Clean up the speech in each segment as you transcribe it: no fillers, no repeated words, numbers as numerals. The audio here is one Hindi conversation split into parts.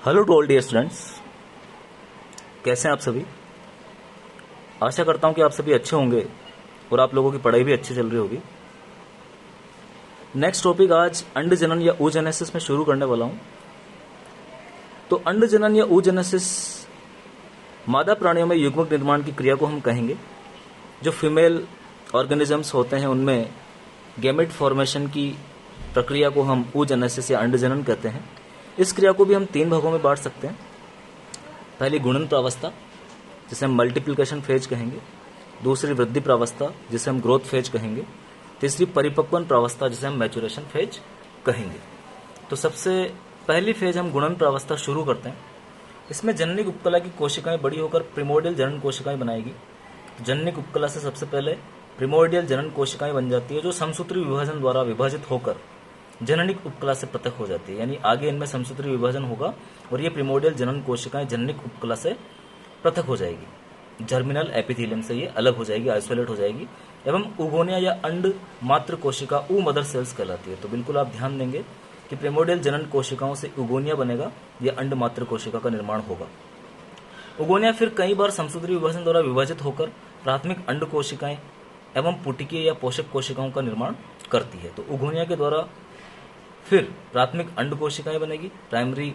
Hello to all dear students, कैसे हैं आप सभी। आशा करता हूं कि आप सभी अच्छे होंगे और आप लोगों की पढ़ाई भी अच्छी चल रही होगी। नेक्स्ट टॉपिक आज अंड जनन या oogenesis में शुरू करने वाला हूं। तो अंड जनन या oogenesis मादा प्राणियों में युग्मक निर्माण की क्रिया को हम कहेंगे। जो फीमेल ऑर्गेनिजम्स होते हैं उनमें गैमेट फॉर्मेशन की प्रक्रिया को हम oogenesis या अंड जनन कहते हैं। इस क्रिया को भी हम 3 भागों में बांट सकते हैं। पहली गुणन प्रावस्था, जिसे हम मल्टीप्लिकेशन फेज कहेंगे। दूसरी वृद्धि प्रावस्था, जिसे हम ग्रोथ फेज कहेंगे। तीसरी परिपक्वन प्रावस्था, जिसे हम मैचुरेशन फेज कहेंगे। तो सबसे पहली फेज हम गुणन प्रावस्था शुरू करते हैं। इसमें जननिक उपकला की कोशिकाएं बड़ी होकर प्रिमोर्डियल जनन कोशिकाएं बनाएगी। जननिक उपकला से सबसे पहले प्रिमोर्डियल जनन कोशिकाएं बन जाती है, जो समसूत्री विभाजन द्वारा विभाजित होकर जननिक उपकला से पृथक हो जाती है। यानी आगे इनमें समसूत्री विभाजन होगा और ये प्रिमोर्डियल जनन कोशिकाएं जननिक उपकला से पृथक हो जाएगी। जर्मिनल एपिथेलियम से ये अलग हो जाएगी, आइसोलेट हो जाएगी एवं उगोनिया या अंड मात्र कोशिका ऊ मदर सेल्स कहलाती है। तो बिल्कुल आप ध्यान देंगे कि प्रिमोर्डियल जनन कोशिकाओं से उगोनिया बनेगा या अंड मात्र कोशिका का निर्माण होगा। उगोनिया फिर कई बार समसूत्री विभाजन द्वारा विभाजित होकर प्राथमिक अंड कोशिकाएं एवं पुटिकीय या पोषक कोशिकाओं का निर्माण करती है। तो उगोनिया के द्वारा फिर प्राथमिक अंड कोशिकाएं बनेगी, प्राइमरी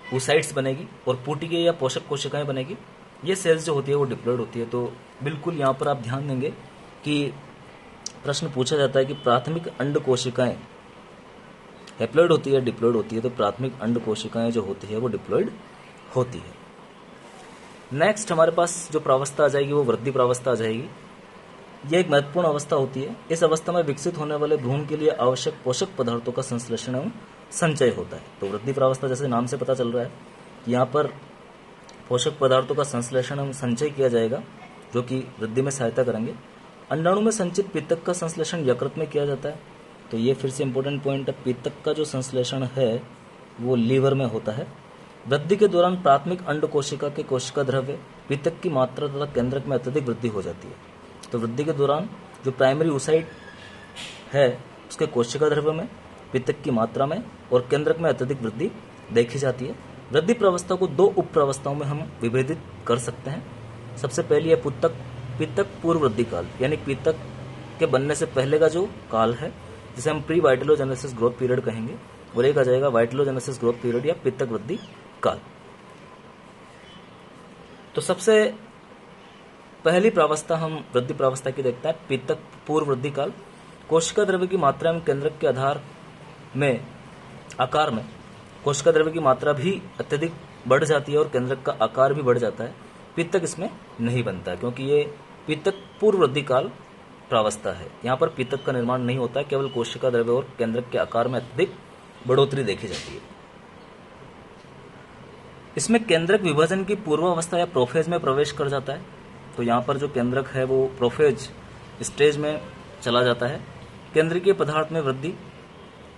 oocytes बनेगी और पुटिकीय या पोषक कोशिकाएं बनेगी। ये सेल्स जो होती है वो डिप्लॉयड होती है। तो बिल्कुल यहाँ पर आप ध्यान देंगे कि प्रश्न पूछा जाता है कि प्राथमिक अंड कोशिकाएं हैप्लॉयड होती है, डिप्लॉयड होती है। तो प्राथमिक अंड कोशिकाएं जो होती है वो डिप्लॉयड होती है। नेक्स्ट हमारे पास जो प्रावस्था आ जाएगी वो वृद्धि प्रावस्था आ जाएगी। यह एक महत्वपूर्ण अवस्था होती है। इस अवस्था में विकसित होने वाले भ्रूण के लिए आवश्यक पोषक पदार्थों का संश्लेषण एवं संचय होता है। तो वृद्धि प्रावस्था जैसे नाम से पता चल रहा है कि यहाँ पर पोषक पदार्थों का संश्लेषण एवं संचय किया जाएगा, जो कि वृद्धि में सहायता करेंगे। अंडाणु में संचित पित्तक का संश्लेषण यकृत में किया जाता है। तो ये फिर से इंपॉर्टेंट पॉइंट है, पित्तक का जो संश्लेषण है वो लीवर में होता है। वृद्धि के दौरान प्राथमिक अंड कोशिका के कोशिका द्रव्य, पित्तक की मात्रा तथा केंद्रक में अत्यधिक वृद्धि हो जाती है। तो वृद्धि के दौरान जो प्राइमरी oocyte है उसके कोशिका द्रव्य में, पित्तक की मात्रा में और केंद्रक में अत्यधिक वृद्धि देखी जाती है। वृद्धि प्रावस्था को 2 उप प्रावस्थाओं में हम विभेदित कर सकते हैं। सबसे पहली है पित्तक पूर्व वृद्धि काल, यानी पित्तक के बनने से पहले का जो काल है, जिसे हम प्री वाइटलोजेनेसिस ग्रोथ पीरियड कहेंगे, और एक आ जाएगा वाइटलोजेनेसिस ग्रोथ पीरियड या पित्तक वृद्धि काल। तो सबसे पहली प्रावस्था हम वृद्धि प्रावस्था की देखते हैं, पित्तक पूर्व वृद्धि काल। कोशिका द्रव्य की मात्रा एवं केंद्रक के आकार में कोशिका द्रव्य की मात्रा भी अत्यधिक बढ़ जाती है और केंद्रक का आकार भी बढ़ जाता है। पित्तक इसमें नहीं बनता है क्योंकि ये पित्तक पूर्व वृद्धि काल प्रावस्था है। यहाँ पर पित्तक का निर्माण नहीं होता है, केवल कोशिका द्रव्य और केंद्रक के आकार में अत्यधिक बढ़ोतरी देखी जाती है। इसमें केंद्रक विभाजन की पूर्वावस्था या प्रोफेज में प्रवेश कर जाता है। तो यहाँ पर जो केंद्रक है वो प्रोफेज स्टेज में चला जाता है। केंद्रीय पदार्थ में वृद्धि।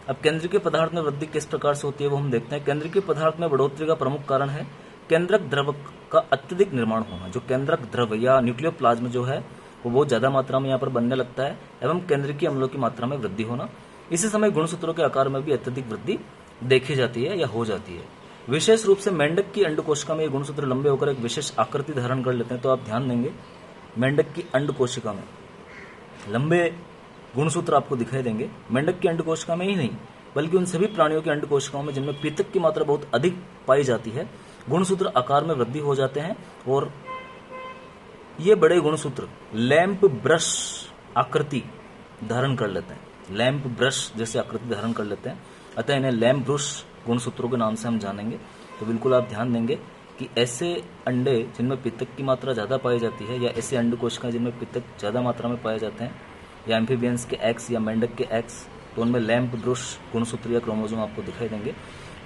अब केंद्रीय पदार्थ में वृद्धि किस प्रकार से होती है वो हम देखते हैं। केंद्रीय पदार्थ में बढ़ोतरी का प्रमुख कारण है केंद्रक द्रव का अत्यधिक निर्माण होना। जो केंद्रक द्रव या न्यूक्लियोप्लाज्म जो है वो बहुत ज्यादा मात्रा में यहाँ पर बनने लगता है एवं केंद्रीय अम्लों की मात्रा में वृद्धि होना। इसी समय गुणसूत्रों के आकार में भी अत्यधिक वृद्धि देखी जाती है या हो जाती है। विशेष रूप से मेंढक की अंड कोशिका में ये गुणसूत्र लंबे होकर एक विशेष आकृति धारण कर लेते हैं। तो आप ध्यान देंगे मेंढक की अंड कोशिका में लंबे गुणसूत्र आपको दिखाई देंगे। मेंढक की अंड कोशिका में ही नहीं बल्कि उन सभी प्राणियों की अंड कोशिकाओं में जिनमें पित्तक की मात्रा बहुत अधिक पाई जाती है, गुणसूत्र आकार में वृद्धि हो जाते हैं और ये बड़े गुणसूत्र लैंप ब्रश आकृति धारण कर लेते हैं। लैंप ब्रश जैसे आकृति धारण कर लेते हैं, अतः इन्हें लैंप ब्रश गुणसूत्रों के नाम से हम जानेंगे। तो बिल्कुल आप ध्यान देंगे कि ऐसे अंडे जिनमें पित्तक की मात्रा ज्यादा पाई जाती है या ऐसे अंड कोशिकाएं जिनमें पित्तक ज्यादा मात्रा में पाए जाते हैं, या एम्फीबियंस के एग्स या मेंढक के एग्स, तो उनमें लैंप ब्रश गुणसूत्र या क्रोमोसोम आपको दिखाई देंगे।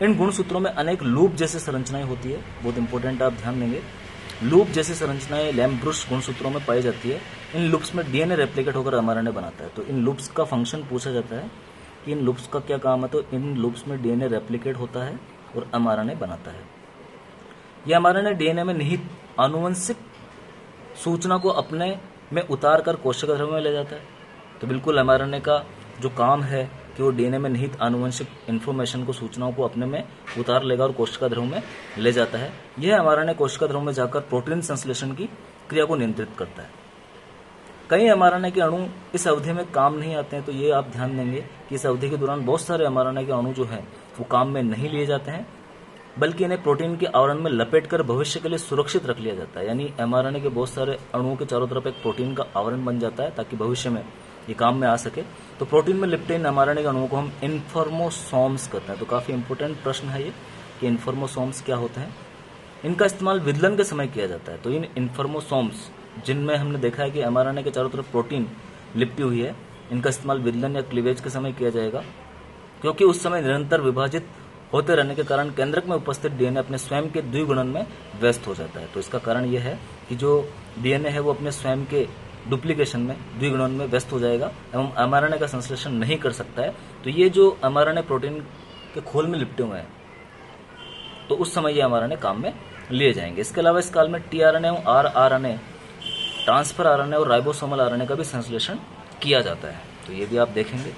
इन गुणसूत्रों में अनेक लूप जैसी संरचनाएं होती है, बहुत इंपॉर्टेंट आप ध्यान देंगे। लूप जैसी संरचनाएं लैंप ब्रश गुणसूत्रों में पाई जाती है। इन लूप्स में डीएनए रेप्लिकेट होकर एमआरएनए बनाता है। तो इन लूप्स का फंक्शन पूछा जाता है कि इन लूप्स का क्या काम है। तो इन लूप्स में डीएनए रेप्लिकेट होता है और एमआरएनए बनाता है। यह एमआरएनए डीएनए में निहित आनुवंशिक सूचना को अपने में उतार कर कोशिका द्रव्य में ले जाता है। तो बिल्कुल एमआरएनए का जो काम है कि वो डीएनए में निहित आनुवंशिक इन्फॉर्मेशन को, सूचनाओं को अपने में उतार लेगा और कोशिका ध्रुव में ले जाता है। यह एमआरएनए कोशिका ध्रुव में जाकर प्रोटीन संश्लेषण की क्रिया को नियंत्रित करता है। कई एमआरएनए के अणु इस अवधि में काम नहीं आते हैं, तो ये आप ध्यान देंगे कि इस अवधि के दौरान बहुत सारे एमआरएनए के अणु जो हैं वो काम में नहीं लिए जाते हैं, बल्कि इन्हें प्रोटीन के आवरण में लपेटकर भविष्य के लिए सुरक्षित रख लिया जाता है। यानी एमआरएनए के बहुत सारे अणुओं के चारों तरफ एक प्रोटीन का आवरण बन जाता है ताकि भविष्य में ये काम में आ सके। तो प्रोटीन में लिपटे इन एमआरएनए के अणुओं को हम इन्फॉर्मोसोम्स कहते हैं। तो काफी इंपोर्टेंट प्रश्न है ये कि इन्फॉर्मोसोम्स क्या होते हैं। इनका इस्तेमाल विदलन के समय किया जाता है। तो इन इन्फॉर्मोसोम्स, जिनमें हमने देखा है कि एमआरएनए के चारों तरफ प्रोटीन लिपटी हुई है, इनका इस्तेमाल विदलन या क्लीवेज के समय किया जाएगा, क्योंकि उस समय निरंतर विभाजित होते रहने के कारण केंद्रक में उपस्थित डीएनए अपने स्वयं के द्विगुणन में व्यस्त हो जाता है। तो इसका कारण यह है कि जो डीएनए है वो अपने स्वयं के डुप्लीकेशन में, द्विगुणन में व्यस्त हो जाएगा एवं एमआरएनए का संश्लेषण नहीं कर सकता है। तो ये जो एमआरएनए प्रोटीन के खोल में लिपटे हुए हैं, तो उस समय ये एमआरएनए काम में लिए जाएंगे। इसके अलावा इस काल में टीआरएनए एवं आरआरएनए, ट्रांसफर आरएनए और राइबोसोमल आरएनए का भी संश्लेषण किया जाता है। तो ये भी आप देखेंगे।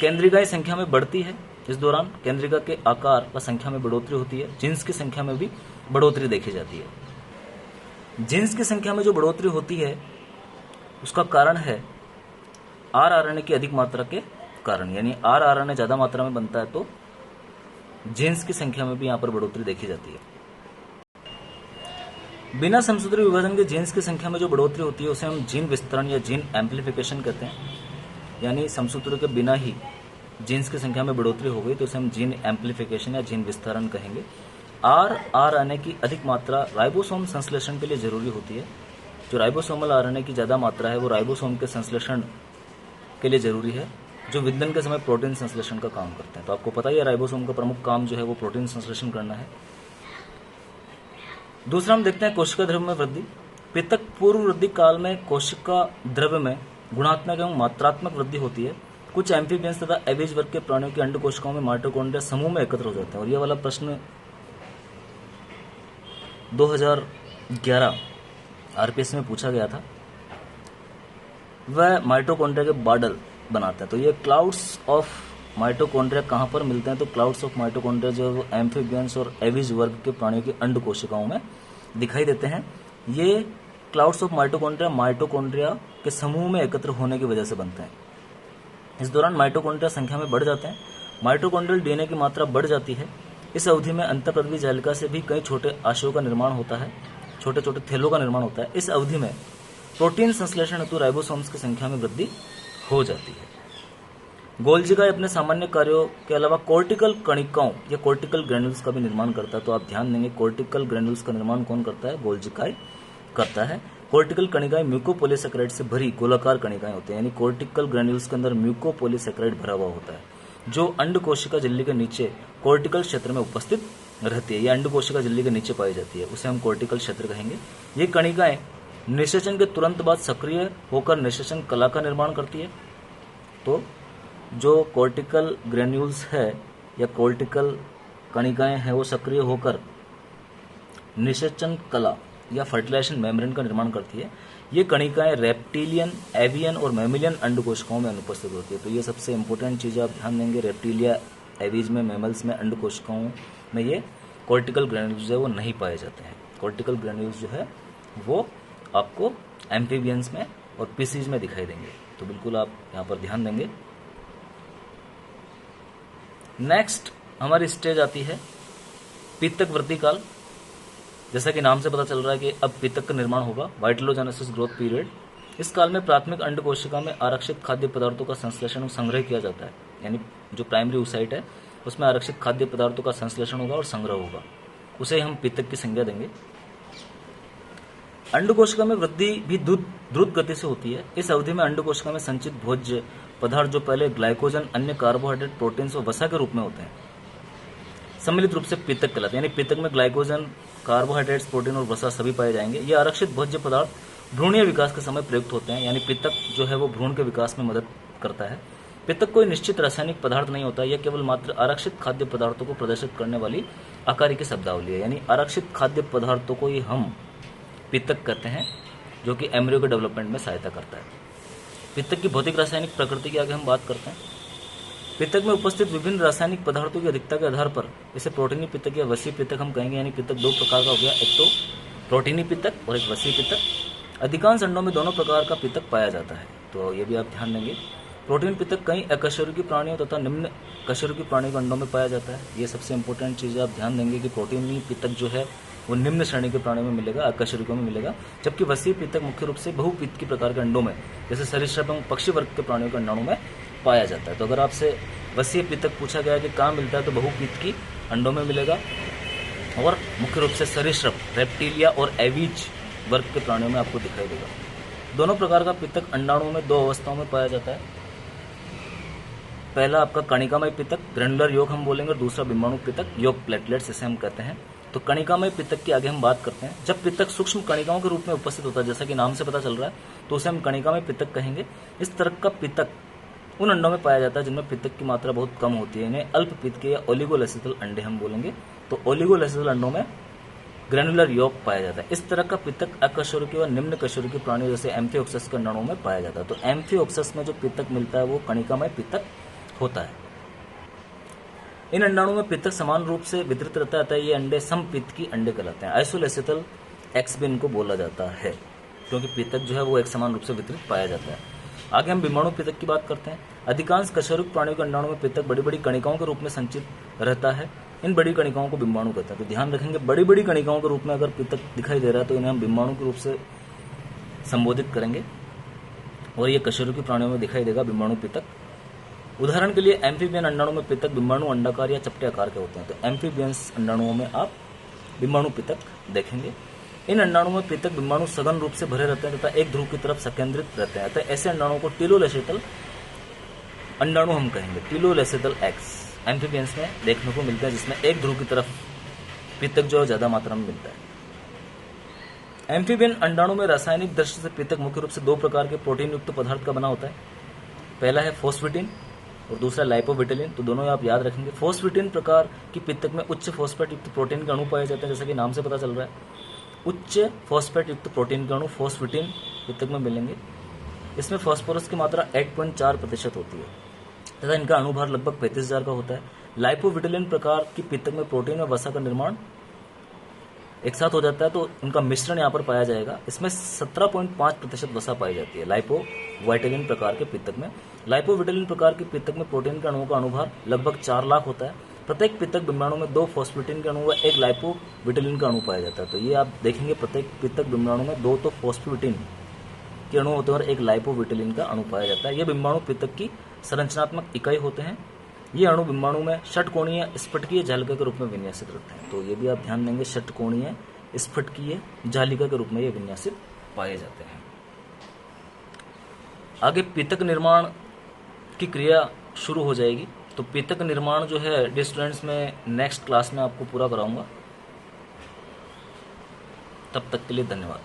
केंद्रिकाएं संख्या में बढ़ती है। इस दौरान केंद्रिका के आकार व संख्या में बढ़ोतरी होती है। जीन्स की संख्या में भी बढ़ोतरी देखी जाती है। जीन्स की संख्या में जो बढ़ोतरी होती है उसका कारण है आरआरएनए की अधिक मात्रा के कारण। यानी आरआरएनए ज्यादा मात्रा में बनता है तो जीन्स की संख्या में भी यहाँ पर बढ़ोतरी देखी जाती है। बिना समसूत्री विभाजन के जीन्स की संख्या में जो बढ़ोतरी होती है उसे हम जीन विस्तरण या जीन एम्प्लीफिकेशन कहते हैं। यानी समसूत्र के बिना ही जीन्स की संख्या में बढ़ोतरी हो गई तो उसे हम जीन एम्प्लीफिकेशन या जीन विस्तरण कहेंगे। आरआरएनए की अधिक मात्रा राइबोसोम संश्लेषण के लिए जरूरी होती है। जो राइबोसोमल आरएनए की ज्यादा मात्रा है वो राइबोसोम के संश्लेषण के लिए जरूरी है, जो विदलन के समय प्रोटीन संश्लेषण का काम करते हैं। तो आपको पता ही है राइबोसोम का प्रमुख काम जो है वो प्रोटीन संश्लेषण करना है। दूसरा हम देखते हैं कोशिका द्रव्य में वृद्धि। पितक पूर्व वृद्धि काल में कोशिका द्रव्य में गुणात्मक एवं मात्रात्मक वृद्धि होती है। कुछ एम्फीबियंस तथा एविज वर्ग के प्राणियों की अंड कोशिकाओं में माइटोकॉन्ड्रिया समूह में एकत्र हो जाते हैं। और यह वाला प्रश्न 2011 आरपीएस में पूछा गया था। वह माइटोकॉन्ड्रिया के बाडल बनाते हैं। तो ये क्लाउड्स ऑफ माइटोकॉन्ड्रिया कहाँ पर मिलते हैं? तो क्लाउड्स ऑफ माइटोकॉन्ड्रिया जो एम्फीबियंस और एविज वर्ग के प्राणियों की अंड कोशिकाओं में दिखाई देते हैं। ये क्लाउड्स ऑफ माइटोकॉन्ड्रिया के समूह में एकत्र होने की वजह से बनते हैं। इस दौरान माइटोकॉन्ड्रिया संख्या में बढ़ जाते हैं। माइटोकॉन्ड्रियल डीएनए की मात्रा बढ़ जाती है। इस अवधि में अंतःपृथ्वी जालिका से भी कई छोटे आशयों का निर्माण होता है, छोटे छोटे थैलों का निर्माण होता है। इस अवधि में प्रोटीन संश्लेषण हेतु राइबोसोम्स की संख्या में वृद्धि हो जाती है। गोल्जिकाय अपने सामान्य कार्यों के अलावा कोर्टिकल कणिकाओं या कोर्टिकल ग्रेन्यूल्स का भी निर्माण करता है। तो आप ध्यान देंगे, कोर्टिकल ग्रेन्यूल्स का निर्माण कौन करता है? गोल्जिकाय करता है। कोर्टिकल कणिकाएं म्यूकोपॉलीसेकेराइड से भरी गोलाकार कणिकाएं होती हैं। यानी कोर्टिकल ग्रेन्यूल्स के अंदर म्यूकोपॉलीसेकेराइड भरा हुआ होता है, जो अंड कोशिका झिल्ली के नीचे कोर्टिकल क्षेत्र में उपस्थित रहती है। यह अंड कोशिका झिल्ली के नीचे पाई जाती है, उसे हम कोर्टिकल क्षेत्र कहेंगे। ये कणिकाएं निषेचन के तुरंत बाद सक्रिय होकर निषेचन कला का निर्माण करती है। तो जो कोर्टिकल ग्रेन्यूल्स है या कोर्टिकल कणिकाएं हैं वो सक्रिय होकर निषेचन कला या फर्टिलाइजेशन मेम्ब्रेन का निर्माण करती है। ये कणिकाएं रेप्टिलियन, एवियन और मैमिलियन अंड कोशिकाओं में अनुपस्थित होती है। तो ये सबसे इंपॉर्टेंट चीज आप ध्यान देंगे। रेप्टिलिया, एविज में, मैमल्स में, अंड कोशिकाओं में ये कोर्टिकल ग्रेन्यूल्स जो है वो नहीं पाए जाते हैं। कोर्टिकल ग्रेन्यूल्स जो है वो आपको एम्फीबियंस में और पीसीज में दिखाई देंगे। तो बिल्कुल आप यहाँ पर ध्यान देंगे। नेक्स्ट हमारी स्टेज आती है पितक वृद्धि काल। जैसा कि नाम से पता चल रहा है कि अब पितक का निर्माण होगा, वाइटलोजेनेसिस ग्रोथ पीरियड। इस काल में प्राथमिक अंड कोशिका में आरक्षित खाद्य पदार्थों का संश्लेषण और संग्रह किया जाता है। यानी जो प्राइमरी oocyte है उसमें आरक्षित खाद्य पदार्थों का संश्लेषण होगा और संग्रह होगा, उसे हम पितक की संज्ञा देंगे। अंड कोशिका में वृद्धि भी द्रुत गति से होती है। इस अवधि में अंड कोशिका में संचित भोज्य पदार्थ जो पहले ग्लाइकोजन, अन्य कार्बोहाइड्रेट, प्रोटीन्स और वसा के रूप में होते हैं, सम्मिलित रूप से पितक कहलाते हैं। यानी पितक में ग्लाइकोजन, कार्बोहाइड्रेट्स, प्रोटीन और वसा सभी पाए जाएंगे। ये आरक्षित भोज्य पदार्थ भ्रूणीय विकास के समय प्रयुक्त होते हैं। यानी पितक जो है वो भ्रूण के विकास में मदद करता है। पितक कोई निश्चित रासायनिक पदार्थ नहीं होता, यह केवल मात्र आरक्षित खाद्य पदार्थों को प्रदर्शित करने वाली आकार की शब्दावली है। यानी आरक्षित खाद्य पदार्थों को ही हम पितक कहते हैं, जो कि एम्ब्रियो के डेवलपमेंट में सहायता करता है। पितक की भौतिक रासायनिक प्रकृति की आगे हम बात करते हैं। पित्तक में उपस्थित विभिन्न रासायनिक पदार्थों की अधिकता के आधार पर इसे प्रोटीनी पित्तक या वसीय पित्तक हम कहेंगे। यानी पित्तक दो प्रकार का हो गया, एक तो प्रोटीनी पित्तक और एक वसीय पित्तक। अधिकांश अंडों में दोनों प्रकार का पित्तक पाया जाता है, तो ये भी आप ध्यान देंगे। प्रोटीन पित्तक कई अकशेरुकी प्राणियों तथा निम्न कशेरुकी प्राणियों के अंडों में पाया जाता है। ये सबसे इंपॉर्टेंट चीज़ है, आप ध्यान देंगे कि प्रोटीनी पित्तक जो है वो निम्न श्रेणी के प्राणियों में मिलेगा, अकशेरुकियों में मिलेगा, जबकि वसीय पित्तक मुख्य रूप से बहुपित्त के प्रकार के अंडों में, जैसे सरीसृप एवं पक्षी वर्ग के प्राणियों के अंडाणु में पाया जाता है। तो अगर आपसे वसीय पित्तक पूछा गया कि कहाँ मिलता है, तो बहुपित्त की अंडों में मिलेगा, और मुख्य रूप से सरीसृप, रेप्टिलिया और एवीज वर्ग के प्राणियों में आपको दिखाई देगा। दोनों प्रकार का पित्तक अंडाणुओं में दो अवस्थाओं में पाया जाता है। पहला आपका कणिकामय पित्तक, ग्रैन्युलर यॉर्क हम बोलेंगे, और दूसरा बिंबाणु पित्तक, यॉर्क प्लेटलेट्स इसे हम कहते हैं। तो कणिकामय पित्तक की आगे हम बात करते हैं। जब पित्तक सूक्ष्म कणिकाओं के रूप में उपस्थित होता है, जैसा कि नाम से पता चल रहा है, तो उसे हम कणिकामय पित्तक कहेंगे। इस तरह का पित्तक उन अंडों में पाया जाता है जिनमें पित्तक की मात्रा बहुत कम होती है। इन्हें अल्प पित्त के या ओलिगोलेसिथल अंडे हम बोलेंगे। तो ओलिगोलेसिथल अंडों में ग्रैन्युलर यॉर्क पाया जाता है। इस तरह का पित्तक अकशेरुकी और निम्न कशेरुकी प्राणियों जैसे एम्फिओक्सस के अंडाणुओं में पाया जाता है। तो एम्फिओक्सस में जो पित्तक मिलता है वो कणिकामय पित्तक होता है। इन अंडाणुओं में पित्तक समान रूप से वितरित रहता है, ये अंडे समपित्त की अंडे कहलाते हैं। आइसोलेसिथल एक्स भी इनको बोला जाता है, क्योंकि पित्तक जो है वो एक समान रूप से वितरित पाया जाता है। आगे हम बिंबाणु पित्तक की बात करते हैं। अधिकांश कशेरुक प्राणियों के अंडाणुओं में पित्तक बड़ी बड़ी कणिकाओं के रूप में संचित रहता है। इन बड़ी कणिकाओं को बिंबाणु कहते हैं। तो ध्यान रखेंगे, बड़ी बड़ी कणिकाओं के रूप में अगर पित्तक दिखाई दे रहा है तो इन्हें हम बिंबाणु के रूप से संबोधित करेंगे, और ये कशेरुकी प्राणियों में दिखाई देगा बिंबाणु पित्तक। उदाहरण के लिए एम्फीबियन अंडाणुओं में पित्तक बिंबाणु अंडाकार या चपटे आकार के होते हैं। तो एम्फीबियंस अंडाणुओं में आप बिंबाणु पित्तक देखेंगे। इन अंडाणुओं में पित्तक बिंबाणु सघन रूप से भरे रहते हैं तथा एक ध्रुव की तरफ संकेंद्रित रहते हैं। अतः ऐसे अंडाणुओं को टीलोलेसिथल अंडाणु हम कहेंगे। टीलोलेसिथल एक्स एम्फीबियंस में देखने को मिलते हैं, जिसमें एक ध्रुव की तरफ पित्तक जो है ज्यादा मात्रा में मिलता है। एम्फीबियन अंडाणु में रासायनिक दृष्टि से पित्तक मुख्य रूप से दो प्रकार के प्रोटीन युक्त पदार्थ का बना होता है। पहला है फोस्फेटिन और दूसरा लाइपोविटिलिन। तो दोनों आप याद रखेंगे। फोस्फेटिन प्रकार की पित्तक में उच्च फॉस्फेट युक्त प्रोटीन के अणु पाए जाते हैं, जैसा कि नाम से पता चल रहा है। उच्च फॉस्फेट युक्त प्रोटीन के अणु फोस्फेटिन पित्तक में मिलेंगे। इसमें फास्फोरस की मात्रा 8.4% होती है तथा इनका अणुभार लगभग 35,000 का होता है। लाइपोविटिलिन प्रकार की पित्तक में प्रोटीन और वसा का निर्माण एक साथ हो जाता है, तो उनका मिश्रण यहाँ पर पाया जाएगा। इसमें 17.5% वसा पाई जाती है लाइपोविटिलिन प्रकार के पित्तक में। लाइपोविटिलिन प्रकार के पित्तक में प्रोटीन के अणुओं का अणुभार लगभग 4 लाख होता है। प्रत्येक पित्तक बिंबाणु में 2 फॉस्फेटिन के अणु व 1 लाइपोविटिलिन का अणु पाया जाता है। तो ये आप देखेंगे, प्रत्येक पित्तक बिंबाणु में 2 तो फॉस्फेटिन के अणु होते हैं और 1 लाइपोविटिलिन का अणु पाया जाता है। ये बिंबाणु पित्तक की संरचनात्मक इकाई होते हैं। ये अणु बिंबाणु में षटकोणीय स्फटिकीय जालिका के रूप में विन्यासित रहते हैं। तो ये भी आप ध्यान देंगे, षटकोणीय स्फटिकीय जालिका के रूप में ये विन्यासित पाए जाते हैं। आगे पित्तक निर्माण की क्रिया शुरू हो जाएगी। तो पित्तक निर्माण जो है डियर स्टूडेंट्स में नेक्स्ट क्लास में आपको पूरा कराऊंगा। तब तक के लिए धन्यवाद।